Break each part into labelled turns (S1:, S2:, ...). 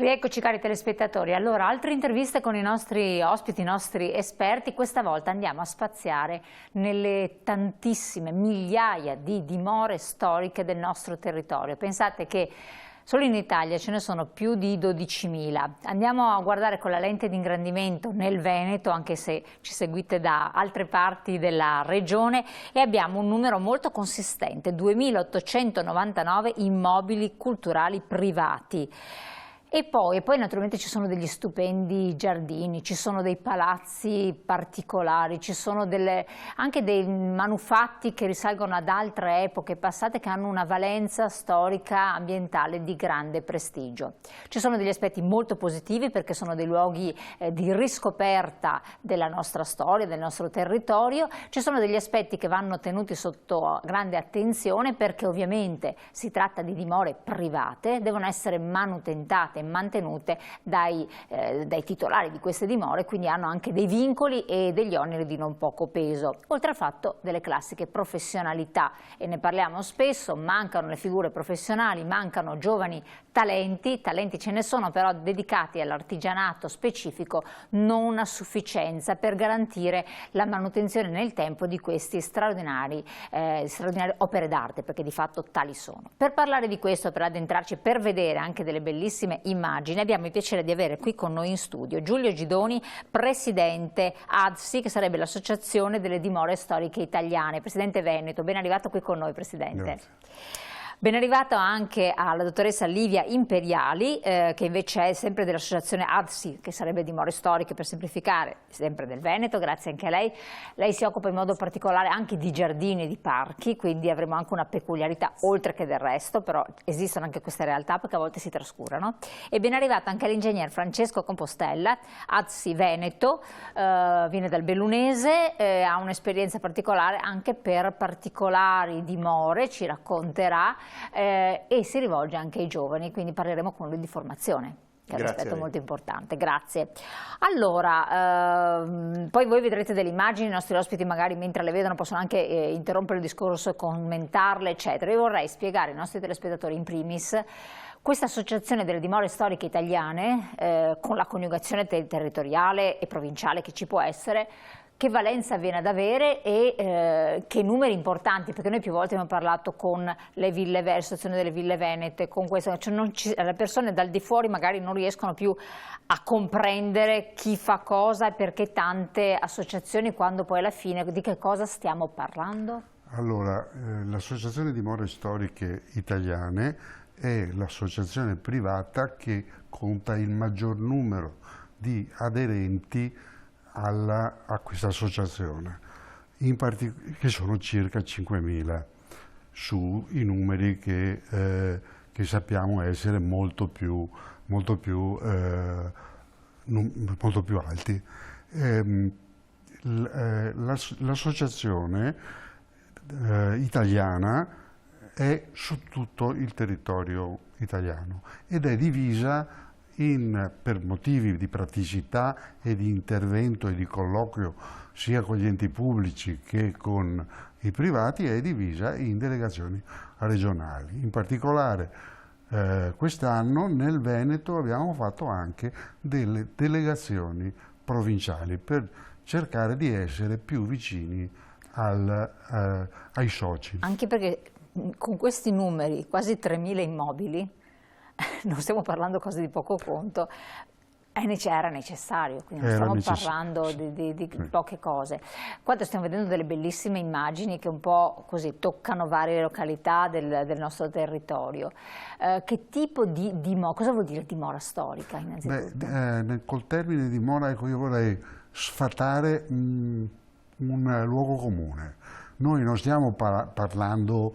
S1: Rieccoci cari telespettatori, allora altre interviste con i nostri ospiti, i nostri esperti. Questa volta andiamo a spaziare nelle tantissime migliaia di dimore storiche del nostro territorio. Pensate che solo in Italia ce ne sono più di 12.000. Andiamo a guardare con la lente di ingrandimento nel Veneto, anche se ci seguite da altre parti della regione, e abbiamo un numero molto consistente, 2.899 immobili culturali privati. E poi naturalmente ci sono degli stupendi giardini, ci sono dei palazzi particolari, ci sono anche dei manufatti che risalgono ad altre epoche passate che hanno una valenza storica ambientale di grande prestigio. Ci sono degli aspetti molto positivi perché sono dei luoghi di riscoperta della nostra storia, del nostro territorio. Ci sono degli aspetti che vanno tenuti sotto grande attenzione perché ovviamente si tratta di dimore private, devono essere manutentate e mantenute dai titolari di queste dimore, quindi hanno anche dei vincoli e degli oneri di non poco peso, oltre al fatto delle classiche professionalità, e ne parliamo spesso. Mancano le figure professionali, mancano giovani talenti ce ne sono, però dedicati all'artigianato specifico non a sufficienza per garantire la manutenzione nel tempo di questi straordinarie opere d'arte, perché di fatto tali sono. Per parlare di questo, per addentrarci, per vedere anche delle bellissime immagini, abbiamo il piacere di avere qui con noi in studio Giulio Gidoni, presidente ADSI, che sarebbe l'Associazione delle Dimore Storiche Italiane, presidente veneto. Ben arrivato qui con noi, presidente.
S2: Grazie.
S1: Ben arrivato anche alla dottoressa Livia Imperiali, che invece è sempre dell'associazione ADSI, che sarebbe Dimore Storiche per semplificare, sempre del Veneto, grazie anche a lei. Lei si occupa in modo particolare anche di giardini e di parchi, quindi avremo anche una peculiarità oltre che del resto, però esistono anche queste realtà perché a volte si trascurano. E ben arrivato anche l'ingegner Francesco Compostella, ADSI Veneto, viene dal bellunese, ha un'esperienza particolare anche per particolari dimore, ci racconterà. E si rivolge anche ai giovani, quindi parleremo con lui di formazione, che è un aspetto molto importante. Grazie. Allora, poi voi vedrete delle immagini, i nostri ospiti magari mentre le vedono possono anche interrompere il discorso e commentarle, eccetera. Io vorrei spiegare ai nostri telespettatori in primis questa associazione delle dimore storiche italiane, con la coniugazione territoriale e provinciale che ci può essere, che valenza viene ad avere e che numeri importanti, perché noi più volte abbiamo parlato con l'associazione delle ville venete, con questo, cioè le persone dal di fuori magari non riescono più a comprendere chi fa cosa e perché tante associazioni, quando poi alla fine di che cosa stiamo parlando?
S2: Allora, l'Associazione Dimore Storiche Italiane è l'associazione privata che conta il maggior numero di aderenti a questa associazione, che sono circa 5.000 sui numeri che sappiamo essere molto più alti. L'associazione italiana è su tutto il territorio italiano ed è divisa per motivi di praticità e di intervento e di colloquio sia con gli enti pubblici che con i privati, è divisa in delegazioni regionali. In particolare quest'anno nel Veneto abbiamo fatto anche delle delegazioni provinciali per cercare di essere più vicini ai soci.
S1: Anche perché con questi numeri, quasi 3.000 immobili, non stiamo parlando cose di poco conto, era necessario, quindi non stiamo parlando di poche cose. Qua stiamo vedendo delle bellissime immagini che un po' così toccano varie località del nostro territorio. Che tipo di dimora, cosa vuol dire dimora storica innanzitutto?
S2: Col termine dimora, ecco, io vorrei sfatare un luogo comune. Noi non stiamo parlando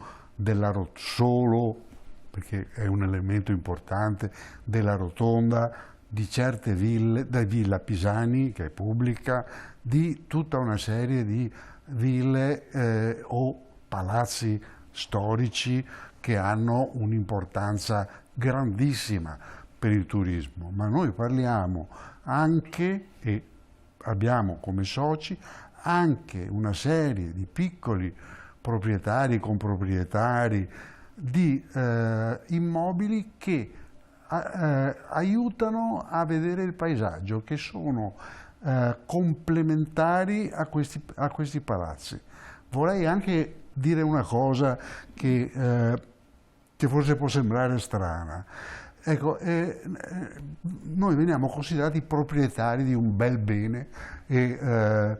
S2: solo, perché è un elemento importante, della rotonda, di certe ville, da Villa Pisani, che è pubblica, di tutta una serie di ville o palazzi storici che hanno un'importanza grandissima per il turismo. Ma noi parliamo anche, e abbiamo come soci, anche una serie di piccoli proprietari, comproprietari, di immobili che aiutano a vedere il paesaggio, che sono complementari a questi palazzi. Vorrei anche dire una cosa che forse può sembrare strana. Ecco, noi veniamo considerati proprietari di un bel bene e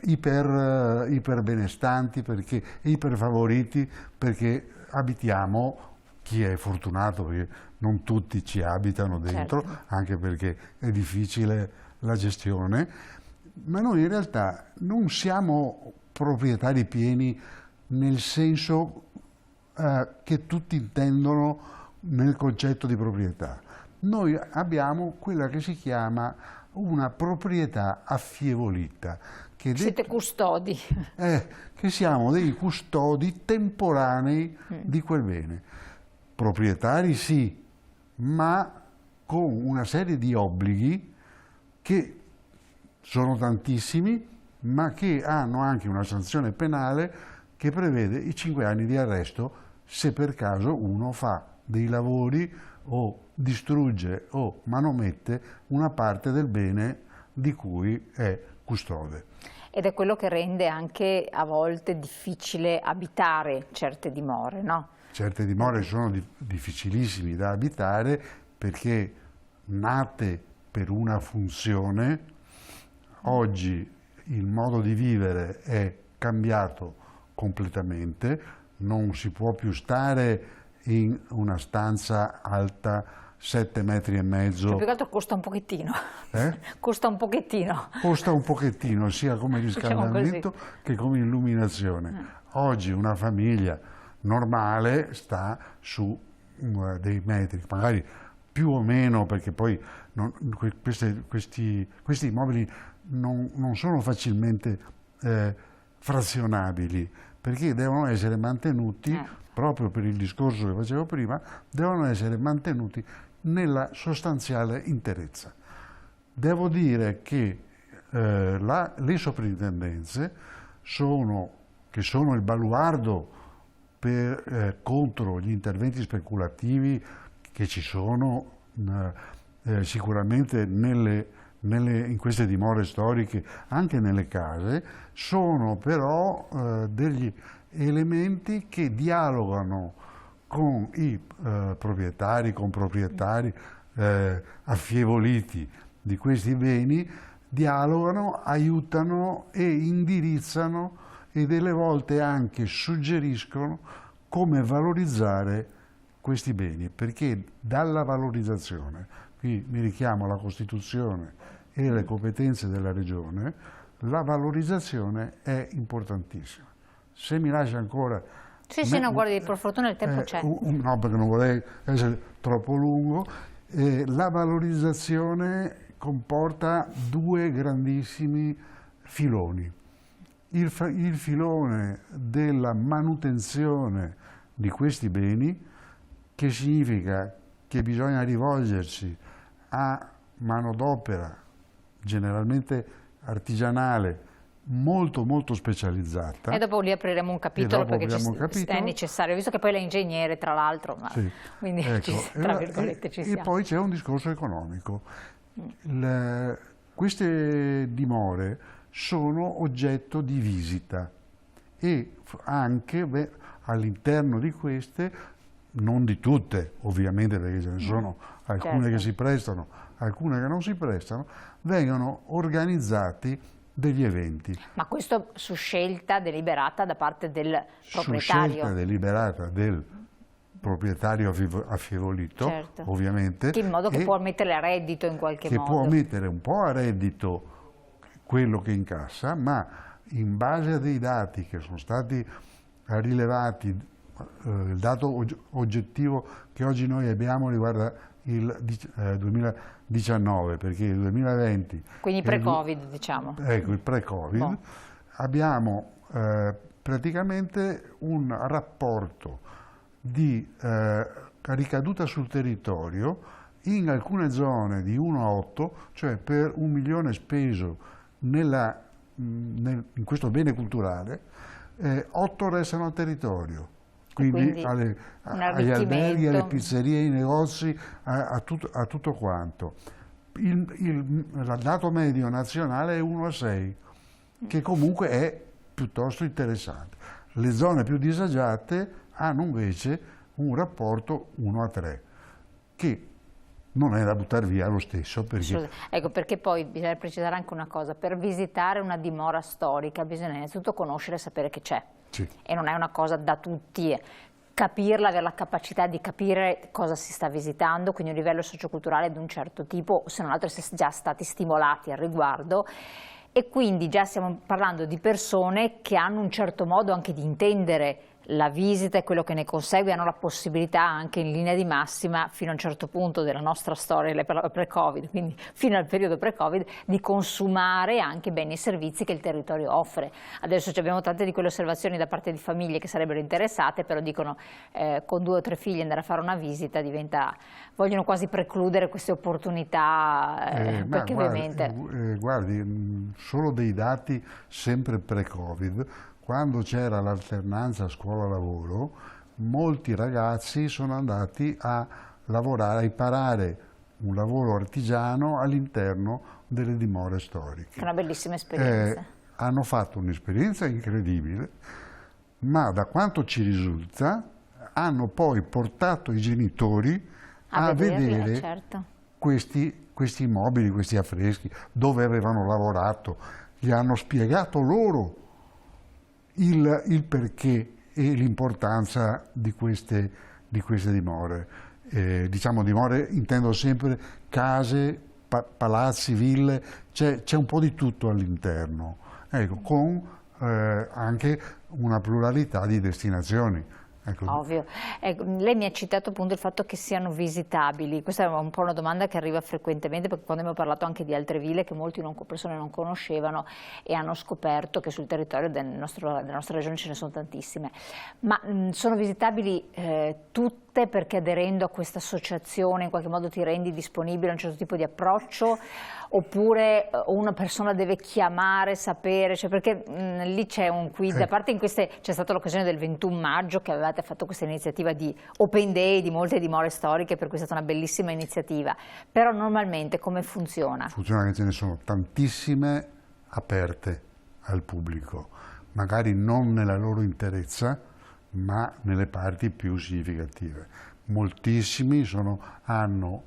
S2: iper benestanti, perché iper favoriti, perché abitiamo, chi è fortunato, perché non tutti ci abitano dentro,
S1: certo,
S2: anche perché è difficile la gestione, ma noi in realtà non siamo proprietari pieni nel senso che tutti intendono nel concetto di proprietà. Noi abbiamo quella che si chiama una proprietà affievolita.
S1: Siete custodi.
S2: Che siamo dei custodi temporanei di quel bene. Proprietari sì, ma con una serie di obblighi che sono tantissimi, ma che hanno anche una sanzione penale che prevede i 5 anni di arresto se per caso uno fa dei lavori o distrugge o manomette una parte del bene di cui è custode.
S1: Ed è quello che rende anche a volte difficile abitare certe dimore, no?
S2: Certe dimore sono difficilissime da abitare perché nate per una funzione, oggi il modo di vivere è cambiato completamente, non si può più stare in una stanza alta 7,5 metri.
S1: Cioè, più che altro costa un pochettino. Costa un pochettino.
S2: Costa un pochettino, sia come riscaldamento che come illuminazione. Oggi una famiglia normale sta su dei metri, magari più o meno, perché poi questi immobili non sono facilmente frazionabili, perché devono essere mantenuti, proprio per il discorso che facevo prima, devono essere mantenuti nella sostanziale interezza. Devo dire che le soprintendenze che sono il baluardo contro gli interventi speculativi che ci sono sicuramente in queste dimore storiche, anche nelle case, sono però degli elementi che dialogano con i proprietari, con proprietari affievoliti di questi beni, dialogano, aiutano e indirizzano e delle volte anche suggeriscono come valorizzare questi beni, perché dalla valorizzazione, qui mi richiamo alla Costituzione e alle competenze della Regione, la valorizzazione è importantissima. Se mi lascia ancora...
S1: Sì, no, guardi, per fortuna il tempo c'è.
S2: No, perché non vorrei essere troppo lungo. La valorizzazione comporta due grandissimi filoni. Il filone della manutenzione di questi beni, che significa che bisogna rivolgersi a manodopera generalmente artigianale, molto molto specializzata.
S1: E dopo lì apriremo un capitolo perché è necessario, visto che poi lei è ingegnere tra l'altro,
S2: sì,
S1: quindi
S2: ecco,
S1: tra virgolette ci siamo.
S2: E poi c'è un discorso economico. Queste dimore sono oggetto di visita e anche all'interno di queste, non di tutte ovviamente perché ce ne sono alcune che si prestano, alcune che non si prestano, vengono organizzati degli eventi.
S1: Ma questo su scelta deliberata da parte del proprietario?
S2: Su scelta deliberata del proprietario affievolito,
S1: certo,
S2: ovviamente.
S1: Che in modo che può mettere a reddito in qualche modo.
S2: Che può mettere un po' a reddito quello che incassa, ma in base a dei dati che sono stati rilevati, il dato oggettivo che oggi noi abbiamo riguarda il 2019, perché il 2020...
S1: Quindi pre-Covid, diciamo.
S2: Ecco, il pre-Covid. Abbiamo praticamente un rapporto di ricaduta sul territorio in alcune zone di 1 a 8, cioè per 1 milione speso in questo bene culturale, 8 restano al territorio. quindi
S1: un
S2: agli alberghi, alle
S1: arricchimento.
S2: pizzerie, ai negozi, a tutto quanto. Il dato medio nazionale è 1 a 6, che comunque è piuttosto interessante. Le zone più disagiate hanno invece un rapporto 1 a 3, che non è da buttare via lo stesso. Perché...
S1: Ecco, perché poi bisogna precisare anche una cosa: per visitare una dimora storica bisogna innanzitutto conoscere e sapere che c'è.
S2: Sì.
S1: E non è una cosa da tutti. Capirla, avere la capacità di capire cosa si sta visitando, quindi un livello socioculturale di un certo tipo, o se non altro si è già stati stimolati al riguardo. E quindi già stiamo parlando di persone che hanno un certo modo anche di intendere la visita e quello che ne consegue, hanno la possibilità anche in linea di massima, fino a un certo punto della nostra storia pre-Covid, quindi fino al periodo pre-Covid, di consumare anche beni e servizi che il territorio offre. Adesso abbiamo tante di quelle osservazioni da parte di famiglie che sarebbero interessate, però dicono con 2 o 3 figli andare a fare una visita vogliono quasi precludere queste opportunità, perché ovviamente...
S2: guardi, solo dei dati sempre pre-Covid, quando c'era l'alternanza scuola-lavoro, molti ragazzi sono andati a lavorare, a imparare un lavoro artigiano all'interno delle dimore storiche.
S1: È una bellissima esperienza.
S2: Hanno fatto un'esperienza incredibile, ma da quanto ci risulta hanno poi portato i genitori a vedere
S1: certo.
S2: questi immobili, questi affreschi, dove avevano lavorato, gli hanno spiegato loro il perché e l'importanza di queste dimore. Diciamo dimore, intendo sempre case, palazzi, ville, c'è un po' di tutto all'interno, ecco, con anche una pluralità di destinazioni. Ecco.
S1: Ovvio. Lei mi ha citato appunto il fatto che siano visitabili. Questa è un po' una domanda che arriva frequentemente, perché quando abbiamo parlato anche di altre ville che molte persone non conoscevano e hanno scoperto che sul territorio della nostra regione ce ne sono tantissime. Ma sono visitabili tutte, perché aderendo a questa associazione in qualche modo ti rendi disponibile a un certo tipo di approccio, oppure una persona deve chiamare, sapere, cioè perché lì c'è un quiz, a parte c'è stata l'occasione del 21 maggio che avevate fatto questa iniziativa di Open Day di molte dimore storiche, per cui è stata una bellissima iniziativa, però normalmente come funziona?
S2: Funziona che ce ne sono tantissime aperte al pubblico, magari non nella loro interezza, ma nelle parti più significative. Moltissimi hanno,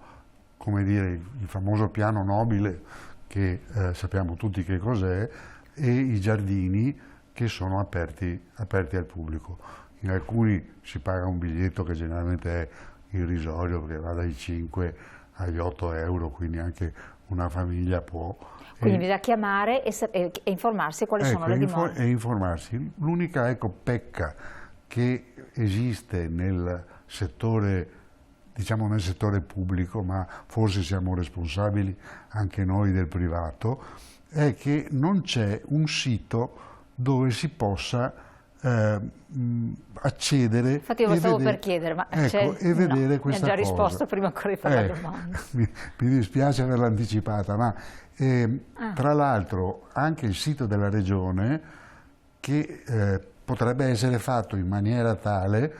S2: come dire, il famoso piano nobile, che sappiamo tutti che cos'è, e i giardini che sono aperti al pubblico. In alcuni si paga un biglietto che generalmente è irrisorio, perché va dai 5 agli 8 euro, quindi anche una famiglia può.
S1: Quindi bisogna chiamare e informarsi quali sono le dimore.
S2: E informarsi. L'unica pecca che esiste nel settore, diciamo nel settore pubblico, ma forse siamo responsabili anche noi del privato, è che non c'è un sito dove si possa accedere.
S1: Infatti io lo stavo per chiedere, ma
S2: e vedere questa cosa.
S1: Mi ha già risposto prima ancora di fare la domanda.
S2: Mi dispiace averla anticipata, ma tra l'altro anche il sito della Regione, che potrebbe essere fatto in maniera tale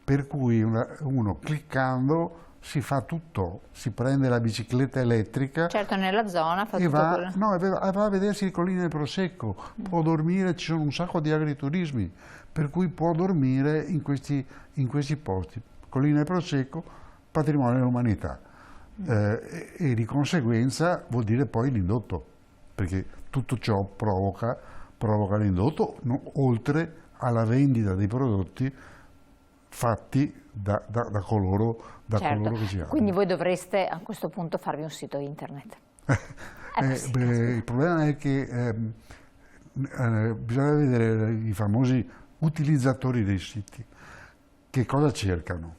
S2: per cui uno cliccando si fa tutto, si prende la bicicletta elettrica,
S1: certo, nella zona fa
S2: e
S1: tutto quello.
S2: va a vedersi il Colline del Prosecco, può dormire, ci sono un sacco di agriturismi, per cui può dormire in questi posti. Colline del Prosecco, patrimonio dell'umanità, e di conseguenza vuol dire poi l'indotto, perché tutto ciò provoca l'indotto, oltre alla vendita dei prodotti fatti da coloro che ci hanno.
S1: Quindi voi dovreste a questo punto farvi un sito internet.
S2: Il problema è che bisogna vedere i famosi utilizzatori dei siti che cosa cercano.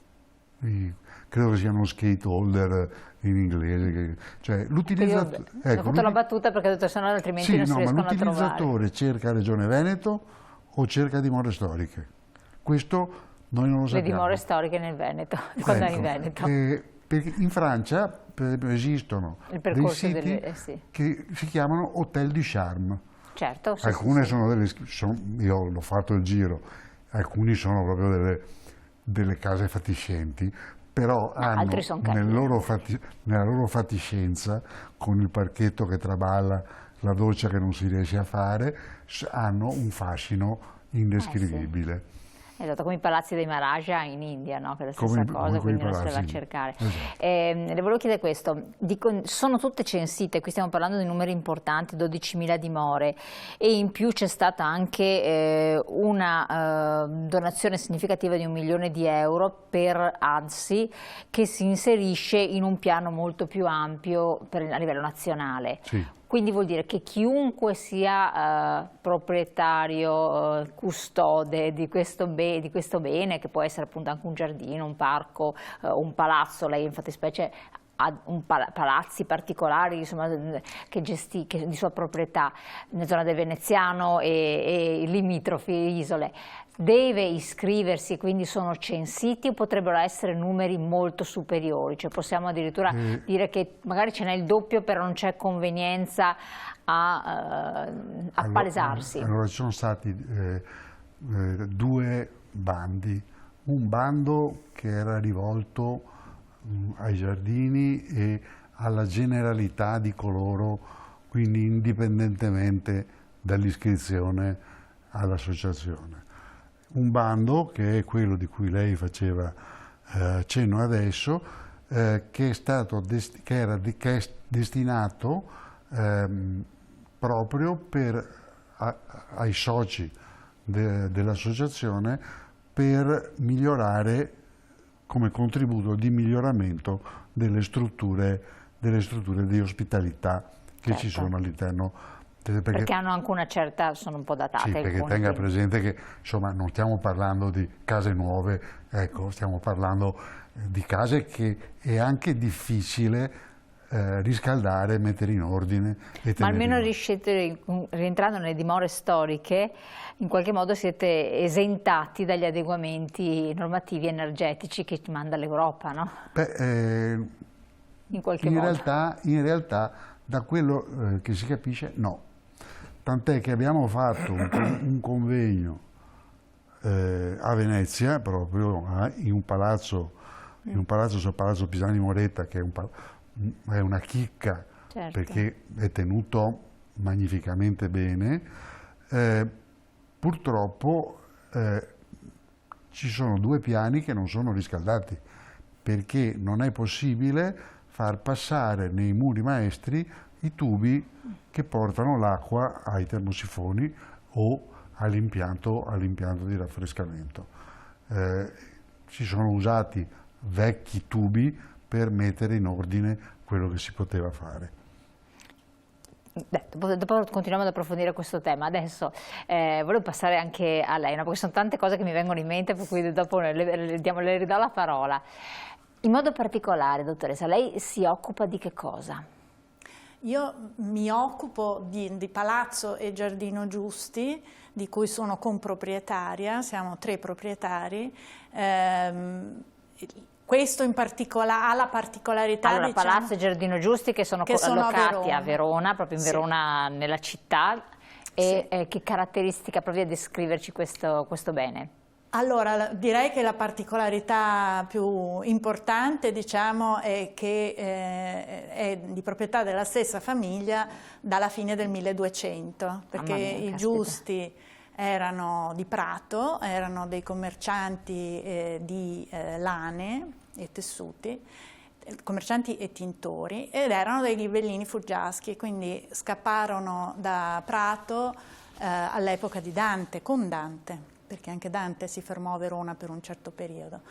S2: Credo che siano skate holder in inglese, cioè l'utilizzatore.
S1: Ho fatto la battuta perché ho detto se no altrimenti non si riescono a trovare.
S2: L'utilizzatore cerca Regione Veneto o cerca dimore storiche? Questo noi non lo sappiamo.
S1: Le dimore storiche nel Veneto, quando è in Veneto.
S2: Perché in Francia, per esempio, esistono dei siti che si chiamano Hotel du Charme.
S1: Certo,
S2: alcune sono io l'ho fatto il giro, alcuni sono proprio delle case fatiscenti, però hanno nella loro fatiscenza, con il parchetto che traballa, la doccia che non si riesce a fare, hanno un fascino indescrivibile.
S1: Esatto, come i palazzi dei Maharaja in India, no? Che è la stessa cosa, quindi non se le va a cercare.
S2: Esatto.
S1: Le volevo chiedere questo, sono tutte censite, qui stiamo parlando di numeri importanti, 12.000 dimore, e in più c'è stata anche una donazione significativa di 1 milione di euro per ADSI, che si inserisce in un piano molto più ampio a livello nazionale.
S2: Sì.
S1: Quindi vuol dire che chiunque sia proprietario, custode di questo bene, che può essere appunto anche un giardino, un parco, un palazzo, lei in fattispecie ha palazzi particolari, insomma, che di sua proprietà nella zona del Veneziano e limitrofi isole, deve iscriversi, quindi sono censiti, o potrebbero essere numeri molto superiori? Cioè possiamo addirittura dire che magari ce n'è il doppio, però non c'è convenienza a palesarsi?
S2: Allora ci sono stati 2 bandi, un bando che era rivolto ai giardini e alla generalità di coloro, quindi indipendentemente dall'iscrizione all'associazione. Un bando che è quello di cui lei faceva cenno adesso, che è destinato proprio ai soci dell'associazione, per migliorare, come contributo di miglioramento delle strutture di ospitalità che ci sono all'interno.
S1: Perché hanno anche una certa, sono un po' datate.
S2: Sì, perché tenga presente che insomma non stiamo parlando di case nuove, ecco, stiamo parlando di case che è anche difficile riscaldare, mettere in ordine.
S1: Ma almeno riuscite, rientrando nelle dimore storiche, in qualche modo siete esentati dagli adeguamenti normativi energetici che manda l'Europa, no?
S2: Beh,
S1: in qualche modo.
S2: In realtà, da quello che si capisce, no. Tant'è che abbiamo fatto un convegno a Venezia, proprio in un palazzo sul Palazzo Pisani Moretta, che è una chicca,
S1: certo,
S2: perché è tenuto magnificamente bene. Purtroppo ci sono 2 piani che non sono riscaldati, perché non è possibile far passare nei muri maestri i tubi che portano l'acqua ai termosifoni o all'impianto di raffrescamento. Si sono usati vecchi tubi per mettere in ordine quello che si poteva fare.
S1: Dopo continuiamo ad approfondire questo tema. Adesso volevo passare anche a lei, no? Perché sono tante cose che mi vengono in mente, per cui dopo le ridò la parola. In modo particolare, dottoressa, lei si occupa di che cosa?
S3: Io mi occupo di Palazzo e Giardino Giusti, di cui sono comproprietaria, siamo 3 proprietari. Questo in particolare ha la particolarità,
S1: allora,
S3: diciamo,
S1: Palazzo e Giardino Giusti che sono allocati a Verona, proprio in Verona, nella città, e che caratteristica, provi a descriverci questo bene?
S3: Allora, direi che la particolarità più importante, diciamo, è che è di proprietà della stessa famiglia dalla fine del 1200, perché i Giusti erano di Prato, erano dei commercianti di lane e tessuti, commercianti e tintori, ed erano dei ghibellini fuggiaschi, quindi scapparono da Prato all'epoca di Dante, con Dante, perché anche Dante si fermò a Verona per un certo periodo.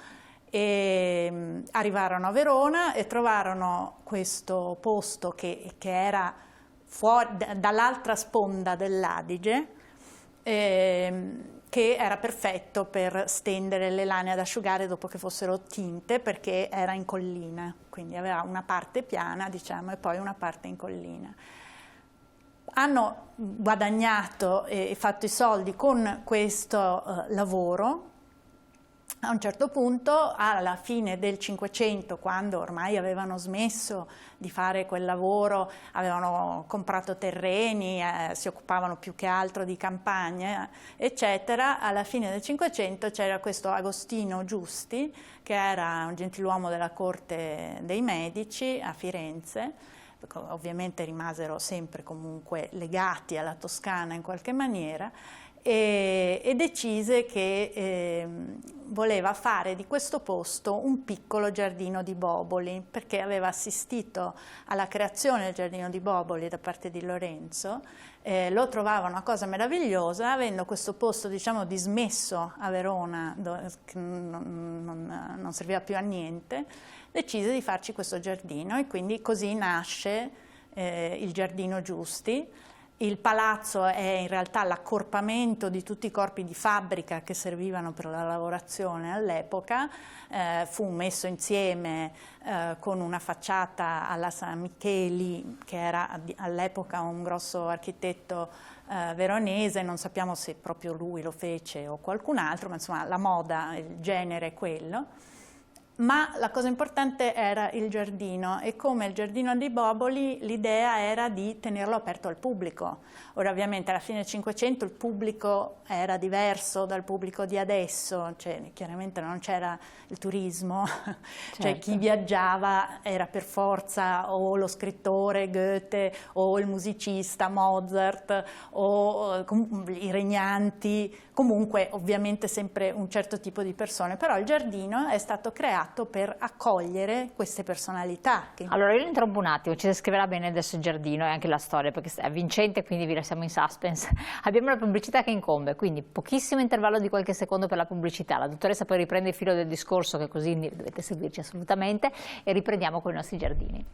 S3: E arrivarono a Verona e trovarono questo posto che era dall'altra sponda dell'Adige, che era perfetto per stendere le lane ad asciugare dopo che fossero tinte, perché era in collina, quindi aveva una parte piana, diciamo, e poi una parte in collina. Hanno guadagnato e fatto i soldi con questo lavoro, A un certo punto, alla fine del Cinquecento, quando ormai avevano smesso di fare quel lavoro, avevano comprato terreni, si occupavano più che altro di campagne, eccetera, alla fine del Cinquecento c'era questo Agostino Giusti, che era un gentiluomo della corte dei Medici a Firenze. Ovviamente rimasero sempre comunque legati alla Toscana in qualche maniera, e decise che voleva fare di questo posto un piccolo giardino di Boboli, perché aveva assistito alla creazione del giardino di Boboli da parte di Lorenzo, lo trovava una cosa meravigliosa, avendo questo posto, diciamo, dismesso a Verona, che non serviva più a niente, decise di farci questo giardino, e quindi così nasce il Giardino Giusti. Il palazzo è in realtà l'accorpamento di tutti i corpi di fabbrica che servivano per la lavorazione all'epoca, fu messo insieme con una facciata alla San Micheli, che era all'epoca un grosso architetto veronese, non sappiamo se proprio lui lo fece o qualcun altro, ma insomma la moda, il genere è quello. Ma la cosa importante era il giardino, e come il giardino di Boboli l'idea era di tenerlo aperto al pubblico. Ora ovviamente alla fine del Cinquecento il pubblico era diverso dal pubblico di adesso, cioè chiaramente non c'era il turismo, certo. Cioè chi viaggiava era per forza o lo scrittore Goethe o il musicista Mozart o i regnanti, comunque ovviamente sempre un certo tipo di persone, però il giardino è stato creato per accogliere queste personalità.
S1: Allora io lo interrompo un attimo, ci descriverà bene adesso il giardino e anche la storia, perché è avvincente, quindi vi lasciamo in suspense. Abbiamo la pubblicità che incombe, quindi pochissimo intervallo di qualche secondo per la pubblicità. La dottoressa poi riprende il filo del discorso, che così dovete seguirci assolutamente, e riprendiamo con i nostri giardini.